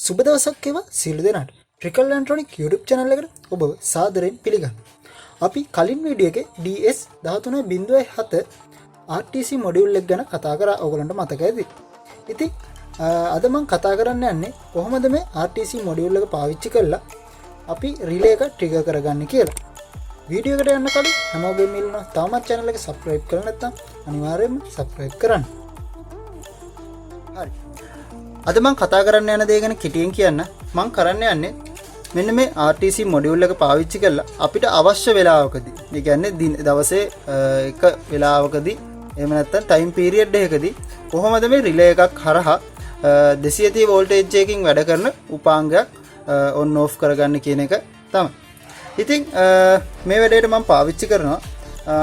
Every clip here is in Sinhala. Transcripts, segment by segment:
සුබ දවසක් වේවා සියලු දෙනාට. ට්‍රිකල් ඉලෙක්ට්‍රොනික YouTube channel එකට ඔබව සාදරයෙන් පිළිගන්නවා. අපි කලින් වීඩියෝ එකේ DS13.7 RTC module එක ගැන කතා කරා ඔයගලන්ට මතක ඇති. ඉතින් අද මම කතා කරන්න යන්නේ කොහොමද මේ RTC module එක පාවිච්චි කරලා අපි රිලේ එක ට්‍රිගර් කරගන්නේ කියලා. වීඩියෝ එකට යන්න කලින් හැමෝගෙම ඉල්ලනවා තාමත් channel එක subscribe කරලා නැත්නම් අනිවාර්යයෙන්ම subscribe කරන්න. හරි. අද මම කතා කරන්න යන දේ ගැන කෙටියෙන් කියන්න මම කරන්න යන්නේ මෙන්න මේ RTC module එක පාවිච්චි කරලා අපිට අවශ්‍ය වෙලාවකදී ඒ කියන්නේ දවසේ එක වෙලාවකදී එහෙම නැත්නම් time period එකකදී කොහොමද මේ රිලේ එකක් හරහා 230 voltage එකකින් වැඩ කරන උපාංගයක් on off කරගන්න කියන එක තමයි. ඉතින් මේ වැඩේට මම පාවිච්චි කරනවා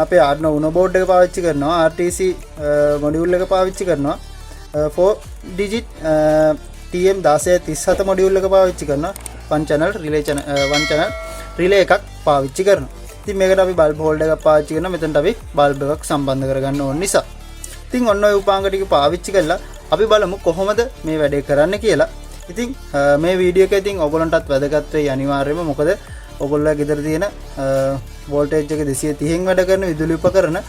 අපේ Arduino Uno board එක පාවිච්චි කරනවා RTC module එක පාවිච්චි කරනවා 4 digit TM1637 module එක පාවිච්චි කරනවා one channel relay එකක් පාවිච්චි කරනවා. ඉතින් මේකට අපි bulb holder එකක් පාවිච්චි කරනවා. මෙතනට අපි bulb එකක් සම්බන්ධ කරගන්න ඕන නිසා. ඉතින් ඔන්න ඔය උපාංග ටික පාවිච්චි කරලා අපි බලමු කොහොමද මේ වැඩේ කරන්න කියලා. ඉතින් මේ වීඩියෝ එක ඉතින් ඔයගොල්ලන්ටත් වැදගත් වෙයි අනිවාර්යයෙන්ම. මොකද ඔයගොල්ලෝ ගෙදර තියෙන voltage එක 230න් වැඩ කරන විදුලි උපකරණ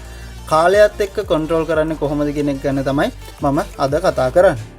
කාලයත් එක්ක control කරන්නේ කොහොමද කියන එක ගැන තමයි මම අද කතා කරන්නේ.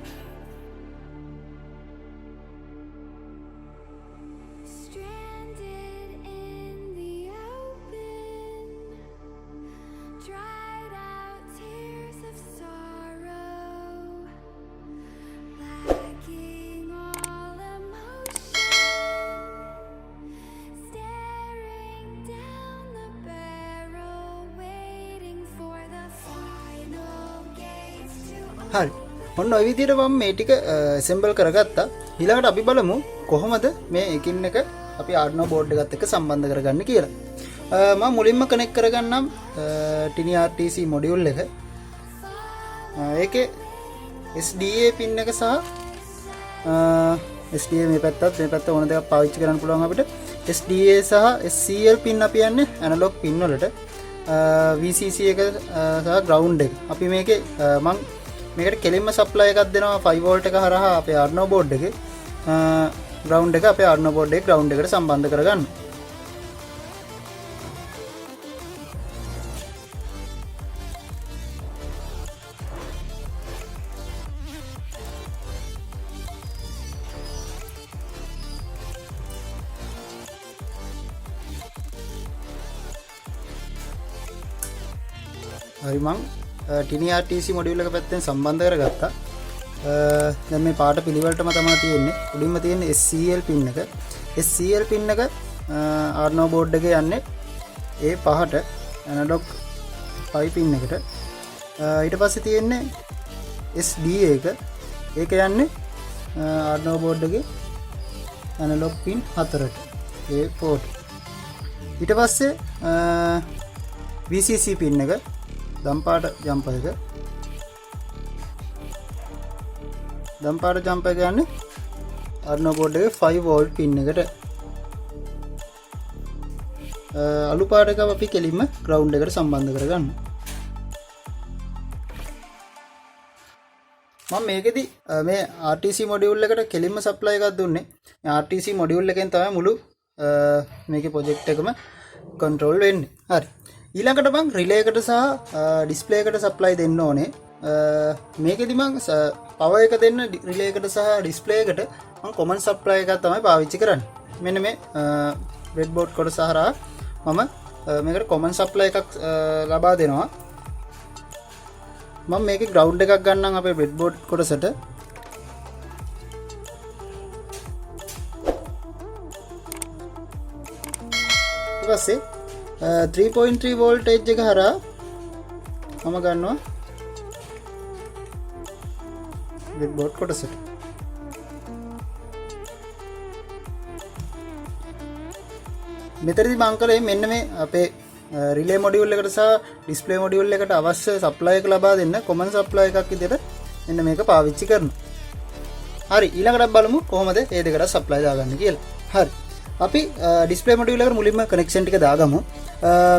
හරි. ඔන්න ඔය විදිහට මම මේ ටික assemble කරගත්තා. ඊළඟට අපි බලමු කොහොමද මේ එකින් එක අපි Arduino board එකත් එක්ක සම්බන්ධ කරගන්නේ කියලා. මම මුලින්ම connect කරගන්නම් Tiny RTC module එක. ඒකේ SDA pin එක සහ SDA මේ පැත්ත ඕන දෙයක් පාවිච්චි කරන්න පුළුවන් අපිට. SDA සහ SCL pin අපි යන්නේ analog pin වලට. VCC එක සහ ground එක. අපි මේකේ මම මේකට කෙලින්ම සප්ලයි එකක් දෙනවා 5 volt එක හරහා අපේ Arduino board එකේ ground එක අපේ Arduino board එකේ ground එකට සම්බන්ධ කරගන්න. හරි මං Tiny RTC module එක පැත්තෙන් සම්බන්ධ කරගත්තා. දැන් මේ පාට පිළිවෙලටම තමයි තියෙන්නේ. උඩින්ම තියෙන SCL pin එක. SCL pin එක Arduino board එකේ යන්නේ ඒ පහට analog 5 pin එකට. ඊට පස්සේ තියෙන්නේ SDA එක. ඒක යන්නේ Arduino board එකේ analog pin 4ට. ඒ port. ඊට පස්සේ VCC pin එක දම්පාට ජම්පර් එක යන්නේ Arduino board එකේ 5 volt pin එකට. අලු පාට එක අපි කෙලින්ම ground එකට සම්බන්ධ කරගන්න. මම මේකෙදි මේ RTC module එකට කෙලින්ම supply එකක් දුන්නේ. මේ RTC module එකෙන් තමයි මුළු මේකේ project එකම control වෙන්නේ. හරි. ඊළඟට මම relay එකට සහ display එකට supply දෙන්න ඕනේ. මේකෙදි මම power එක දෙන්න relay එකට සහ display එකට මම common supply එකක් තමයි පාවිච්චි කරන්නේ. මෙන්න මේ breadboard කොටස හරහා මම මේකට common supply එකක් ලබා දෙනවා. මම මේකේ ground එකක් ගන්නම් අපේ breadboard කොටසට. ඊට පස්සේ 3.3 voltage එක හරහා මම ගන්නවා breadboard කොටසට. මෙතනදී මම කලේ මෙන්න මේ අපේ relay module එකට සහ display module එකට අවශ්‍ය supply එක ලබා දෙන්න common supply එකක් විදිහට මෙන්න මේක පාවිච්චි කරනවා. හරි ඊළඟට බලමු කොහොමද මේ දෙකට supply දාගන්න කියලා. හරි. අපි display module එකට මුලින්ම connection ටික දාගමු.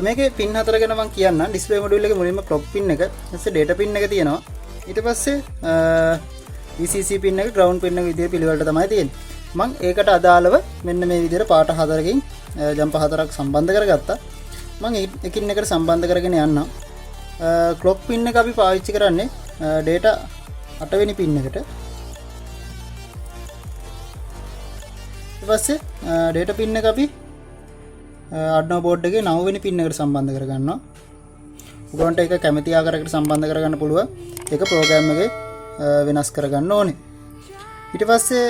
මේකේ pin 4 ගැන මම කියන්නම්. display module එකේ මුලින්ම clock pin එක, ඊට data pin එක තියෙනවා. ඊට පස්සේ VCC pin එක ground pin එක විදිහට පිළිවෙලට තමයි තියෙන්නේ. මං ඒකට අදාළව මෙන්න මේ විදිහට පාට හතරකින් ජම්ප හතරක් සම්බන්ධ කරගත්තා. මං එකින් එකට සම්බන්ධ කරගෙන යන්නම්. ක්ලොක් පින් එක අපි පාවිච්චි කරන්නේ data 8 වෙනි පින් එකට. ඊට පස්සේ data පින් එක අපි Arduino board එකේ 9 වෙනි පින් එකට සම්බන්ධ කරගන්නවා. ඔයගොල්ලන්ට ඒක කැමති ආකාරයකට සම්බන්ධ කරගන්න පුළුවන්. ඒක ප්‍රෝග්‍රෑම් එකේ වෙනස් කරගන්න ඕනේ. ඊට පස්සේ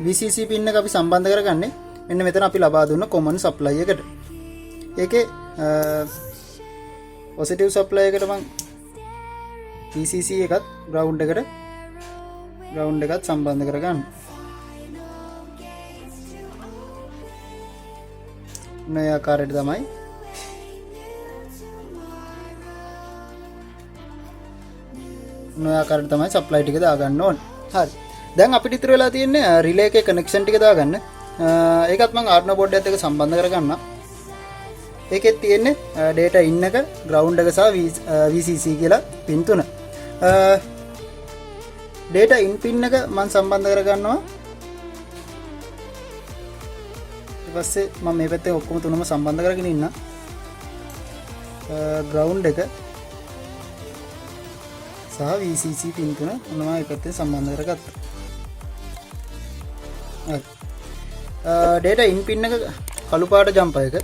VCC පින් එක අපි සම්බන්ධ කරගන්නේ මෙන්න මෙතන අපි ලබා දුන්න common supply එකට. ඒකේ positive supply එකට මම VCC එකත් ground එකත් සම්බන්ධ කරගන්න. මේ ආකාරයට තමයි supply ටික දාගන්න ඕනේ. හරි. දැන් අපිට ඉතුරු වෙලා තියෙන්නේ relay එකේ connection ටික දාගන්න. ඒකත් මම Arduino board එකත් එක්ක සම්බන්ධ කරගන්නම්. ඒකෙත් තියෙන්නේ data in එක, ground එක සහ VCC කියලා pin තුන. data in pin එක මම සම්බන්ධ කරගන්නවා. ඊට පස්සේ මම මේ පැත්තේ ඔක්කොම තුනම සම්බන්ධ කරගෙන ඉන්න. ground එක සහ VCC pin තුන මොනවා මේ පැත්තේ සම්බන්ධ කරගත්තා. data in pin එක කළු පාට ජම්පර් එක.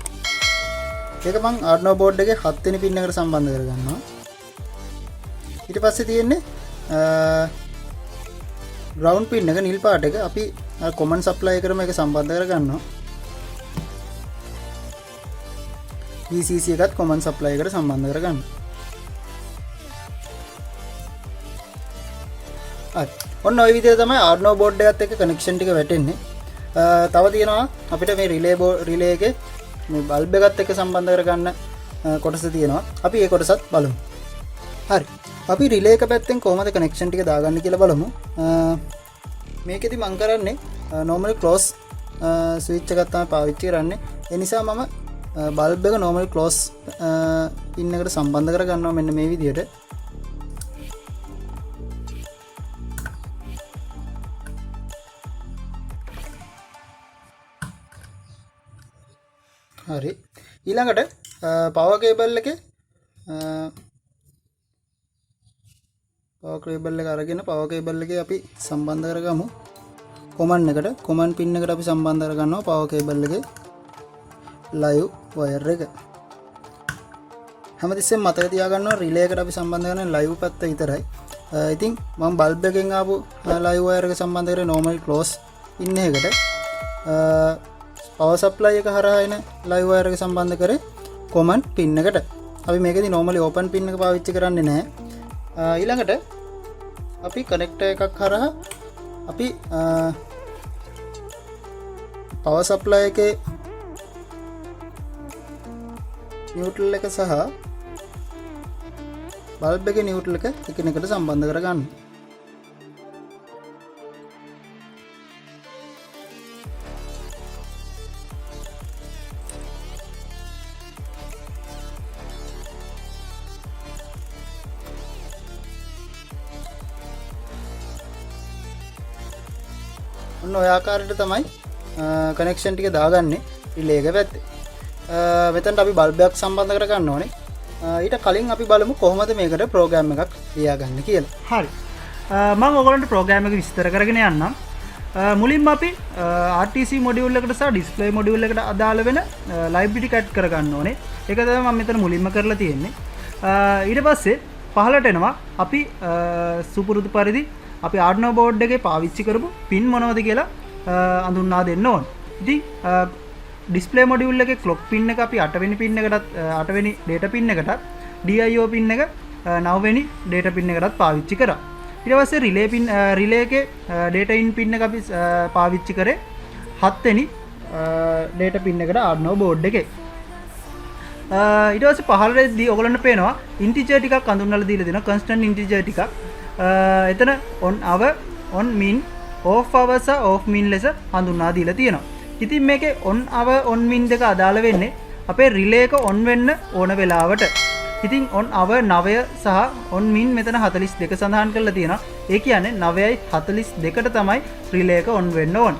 ඒක මම Arduino board එකේ 7 වෙනි pin එකට සම්බන්ධ කරගන්නවා. ඊට පස්සේ තියෙන්නේ ground pin එක නිල් පාට එක අපි common supply එකටම ඒක සම්බන්ධ කරගන්නවා. VCC එකත් common supply එකට සම්බන්ධ කරගන්න. ඔන්න ওই විදිහට තමයි Arduino board එකත් එක්ක connection ටික වැටෙන්නේ. තව තියෙනවා අපිට මේ relay එකේ මේ බල්බ් එකත් එක්ක සම්බන්ධ කරගන්න කොටස තියෙනවා. අපි ඒ කොටසත් බලමු. හරි. අපි relay එක පැත්තෙන් කොහොමද connection ටික දාගන්නේ කියලා බලමු. මේකෙදි මම කරන්නේ normal close switch එකක් තමයි පාවිච්චි කරන්නේ. ඒ නිසා මම බල්බ් එක normal close pin එකට සම්බන්ධ කරගන්නවා මෙන්න මේ විදිහට. හරි. ඊළඟට power cable එකේ අරගෙන power cable එකේ අපි සම්බන්ධ කරගමු common එකට. common pin එකට අපි සම්බන්ධ කරගන්නවා power cable එකේ live wire එක. හැමතිස්සෙම මතක තියාගන්නවා relay එකට අපි සම්බන්ධ කරන්නේ live පැත්ත විතරයි. ඉතින් මම bulb එකෙන් ආපු live wire එක සම්බන්ධ කරේ normal close pin එකකට. power supply එක හරහා එන live wire එක සම්බන්ධ කරේ common pin එකට. අපි මේකෙදි normally open pin එක පාවිච්චි කරන්නේ නැහැ. ඊළඟට අපි connector එකක් හරහා අපි power supply එකේ neutral එක සහ bulb එකේ neutral එක එකිනෙකට සම්බන්ධ කරගන්න. ඔන්න ඔය ආකාරයට තමයි කනෙක්ෂන් ටික දාගන්නේ relay එක පැත්තේ. මෙතනට අපි බල්බ් එකක් සම්බන්ධ කරගන්න ඕනේ. ඊට කලින් අපි බලමු කොහොමද මේකට ප්‍රෝග්‍රෑම් එකක් ලියාගන්න කියලා. හරි. මම ඔයගොල්ලන්ට ප්‍රෝග්‍රෑම් එක විස්තර කරගෙන යන්නම්. මුලින්ම අපි RTC මොඩියුල් එකට සහ ඩිස්ප්ලේ මොඩියුල් එකට අදාළ වෙන ලයිබ්‍රරි ටික ඇඩ් කරගන්න ඕනේ. ඒක තමයි මම මෙතන මුලින්ම කරලා තියෙන්නේ. ඊට පස්සේ පහලට එනවා අපි සුපුරුදු පරිදි අපි Arduino board එකේ පාවිච්චි කරපු pin මොනවද කියලා අඳුන්වා දෙන්න ඕන. ඉතින් display module එකේ clock pin එක අපි 8 වෙනි pin එකටත් 8 වෙනි data pin එකටත් DIO pin එක 9 වෙනි data pin එකටත් පාවිච්චි කරා. ඊට පස්සේ relay එකේ data in pin එක අපි පාවිච්චි කරේ 7 වෙනි data pin එකට Arduino board එකේ. ඊට පස්සේ පහළටදී ඔයගලන්ට පේනවා integer ටිකක් අඳුන්වලා දීලා දෙනවා constant integer ටිකක්. එතන on min off hour සහ off min ලෙස හඳුන්වා දීලා තියෙනවා. ඉතින් මේකේ on hour on min දෙක අදාළ වෙන්නේ අපේ relay එක on වෙන්න ඕන වෙලාවට. ඉතින් on hour 9 සහ on min මෙතන 42 සඳහන් කරලා තියෙනවා. ඒ කියන්නේ 9යි 42ට තමයි relay එක on වෙන්න ඕන.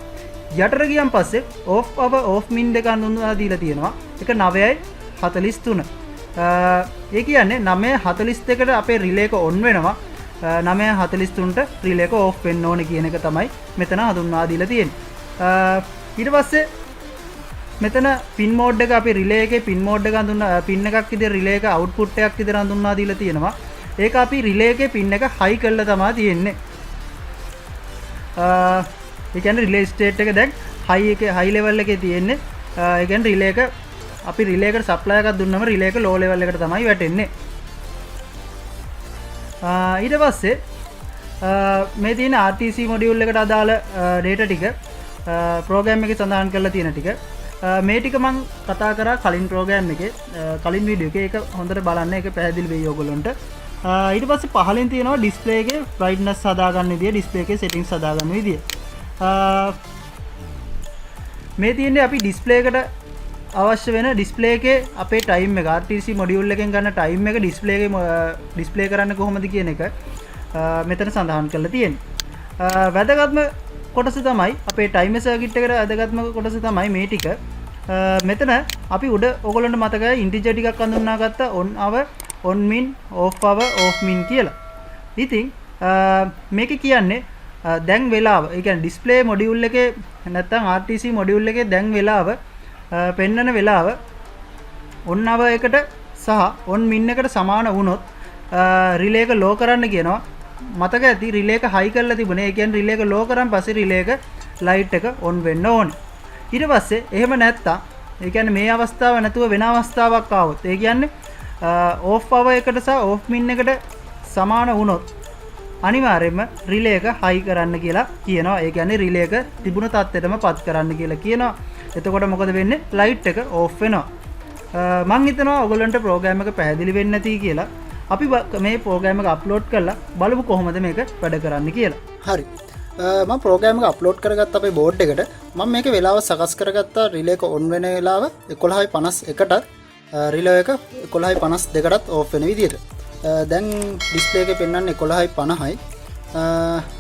යටට ගියන් පස්සේ ඕෆ් පවර් ඕෆ් මින් දෙක හඳුන්වලා දීලා තියෙනවා. ඒක 9:43. ඒ කියන්නේ 9:42ට අපේ රිලේ එක ඔන් වෙනවා. 9:43ට රිලේ එක ඕෆ් වෙන්න ඕනේ කියන එක තමයි මෙතන හඳුන්වා දීලා තියෙන්නේ. ඊට පස්සේ මෙතන පින් මෝඩ් එක අපි රිලේ එකේ පින් මෝඩ් එක හඳුන්වා පින් එකක් විදිහට රිලේ එක අවුට්පුට් එකක් විදිහට හඳුන්වා දීලා තියෙනවා. ඒක අපි රිලේ එකේ පින් එක හයි කරලා තමයි තියෙන්නේ. ඒ කියන්නේ රිලේ ස්ටේට් එක දැන් හයි ලෙවල් එකේ තියෙන්නේ. ඒ කියන්නේ රිලේ එක අපි රිලේ එකට සප්ලයි එකක් දුන්නම රිලේ එක ලෝ ලෙවල් එකට තමයි වැටෙන්නේ. ඊට පස්සේ මේ තියෙන RTC මොඩියුල් එකට අදාළ data ටික ප්‍රෝග්‍රෑම් එකේ සඳහන් කරලා තියෙන ටික මේ ටික මම කතා කරා කලින් ප්‍රෝග්‍රෑම් එකේ කලින් වීඩියෝ එකේ. ඒක හොඳට බලන්න. ඒක පැහැදිලි වෙයි ඔයගොල්ලන්ට. ඊට පස්සේ පහලින් තියෙනවා ඩිස්ප්ලේ එකේ බ්‍රයිට්නස් හදාගන්න විදිය, ඩිස්ප්ලේ එකේ සෙටින්ග්ස් හදාගන්න විදිය. මේ තියෙන්නේ අපි ඩිස්ප්ලේ එකට අවශ්‍ය වෙන ඩිස්ප්ලේ එකේ අපේ ටයිම් එක RTC මොඩියුල් එකෙන් ගන්න ටයිම් එක ඩිස්ප්ලේ කරන්න කොහොමද කියන එක මෙතන සඳහන් කරලා තියෙනවා. වැදගත්ම කොටස තමයි අපේ ටයිමර් සර්කිට් එකට වැදගත්ම කොටස තමයි මේ ටික. මෙතන අපි උඩ ඔයගොල්ලන්ට මතකයි ඉන්ටිජර් ටිකක් හඳුන්වා ගත්තා on hour on min off hour off min කියලා. ඉතින් මේක කියන්නේ දැන් වෙලාව. ඒ කියන්නේ ඩිස්ප්ලේ මොඩියුල් එකේ නැත්නම් RTC මොඩියුල් එකේ දැන් වෙලාව පෙන්වන වෙලාව on hour එකට සහ on min එකට සමාන වුණොත් රිලේ එක ලෝ කරන්න කියනවා. මතක ඇති රිලේ එක හයි කරලා තිබුණේ. ඒ කියන්නේ රිලේ එක ලෝ කරන් පස්සේ රිලේ එක ලයිට් එක on වෙන්න ඕනේ. ඊට පස්සේ එහෙම නැත්තම් ඒ කියන්නේ මේ අවස්ථාව නැතුව වෙන අවස්ථාවක් ආවොත් ඒ කියන්නේ ඕෆ් පවර් එකට සහ ඕෆ් මින් එකට සමාන වුණොත් අනිවාර්යයෙන්ම රිලේ එක හයි කරන්න කියලා කියනවා. ඒ කියන්නේ රිලේ එක තිබුණ තත්ත්වයටම පත් කරන්න කියලා කියනවා. එතකොට මොකද වෙන්නේ? ලයිට් එක ඕෆ් වෙනවා. මම හිතනවා ඔයගොල්ලන්ට ප්‍රෝග්‍රෑම් එක පැහැදිලි වෙන්නේ නැති කියලා. අපි මේ ප්‍රෝග්‍රෑම් එක අප්ලෝඩ් කරලා බලමු කොහොමද මේක වැඩ කරන්නේ කියලා. හරි. මම ප්‍රෝග්‍රෑම් එක අප්ලෝඩ් කරගත්ත අපේ බෝඩ් එකට. මම මේකේ වෙලාව සකස් කරගත්තා රිලේ එක ඔන් වෙන වෙලාව 11:51ටත් රිලේ එක 11:52ටත් ඕෆ් වෙන විදියට. දැන් ඩිස්ප්ලේ එකේ පෙන්වන්නේ 11:50යි.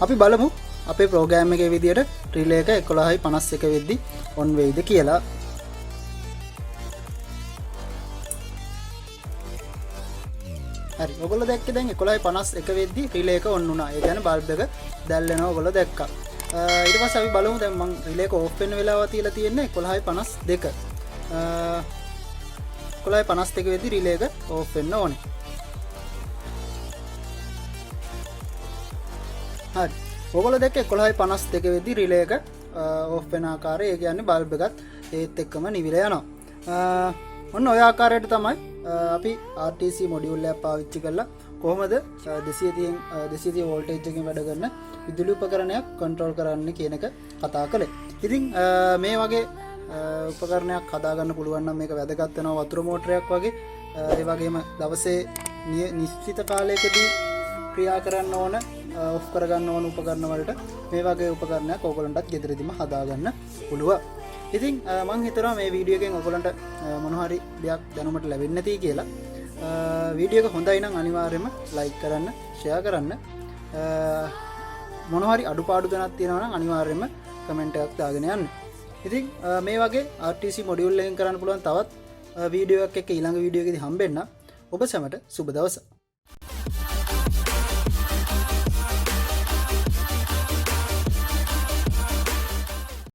අපි බලමු අපේ ප්‍රෝග්‍රෑම් එකේ විදියට රිලේ එක 11:51 වෙද්දි ඔන් වෙයිද කියලා. හරි. ඔයගොල්ලෝ දැක්කේ දැන් 11:51 වෙද්දි රිලේ එක ඔන් වුණා. ඒ කියන්නේ බල්බ් එක දැල්වෙනවා ඔයගොල්ලෝ දැක්කා. ඊට පස්සේ අපි බලමු දැන් මම රිලේ එක ඕෆ් වෙන වෙලාව තියලා තියෙන්නේ 11:52. 11:52 වෙද්දි රිලේ එක ඕෆ් වෙන්න ඕනේ. හරි. ඔයගොල්ලෝ දැක්කේ 11:52 වෙද්දි රිලේ එක ඕෆ් වෙන ආකාරය. ඒ කියන්නේ බල්බ් එකත් ඒත් එක්කම නිවිලා යනවා. ඔන්න ඔය ආකාරයට තමයි අපි RTC මොඩියුල් එක පාවිච්චි කරලා කොහොමද 230 වෝල්ටේජ් එකකින් වැඩ කරන විදුලි උපකරණයක් කන්ට්‍රෝල් කරන්න කියන එක කතා කළේ. ඉතින් මේ වගේ උපකරණයක් හදාගන්න පුළුවන් නම් මේක වැදගත් වෙනවා වතුර මෝටරයක් වගේ. ඒ වගේම දවසේ නිශ්චිත කාලයකදී ක්‍රියා කරන්න ඕන ඔෆ් කරගන්න ඕන උපකරණ වලට මේ වගේ උපකරණයක් ඕගොල්ලන්ටත් ගෙදරදීම හදාගන්න පුළුවන්. ඉතින් මම හිතනවා මේ වීඩියෝ එකෙන් ඔයගොල්ලන්ට මොන හරි දෙයක් දැනුමට ලැබෙන්නේ නැති කියලා. වීඩියෝ එක හොඳයි නම් අනිවාර්යයෙන්ම ලයික් කරන්න, ෂෙයා කරන්න. මොන හරි අඩුපාඩු දැනක් තියෙනවා නම් අනිවාර්යයෙන්ම කමෙන්ට් එකක් දාගෙන යන්න. ඉතින් මේ වගේ RTC මොඩියුල් එකෙන් කරන්න පුළුවන් තවත් වීඩියෝ එකක් එක්ක ඊළඟ වීඩියෝ එකේදී හම්බෙන්න. ඔබ සැමට සුබ දවසක්.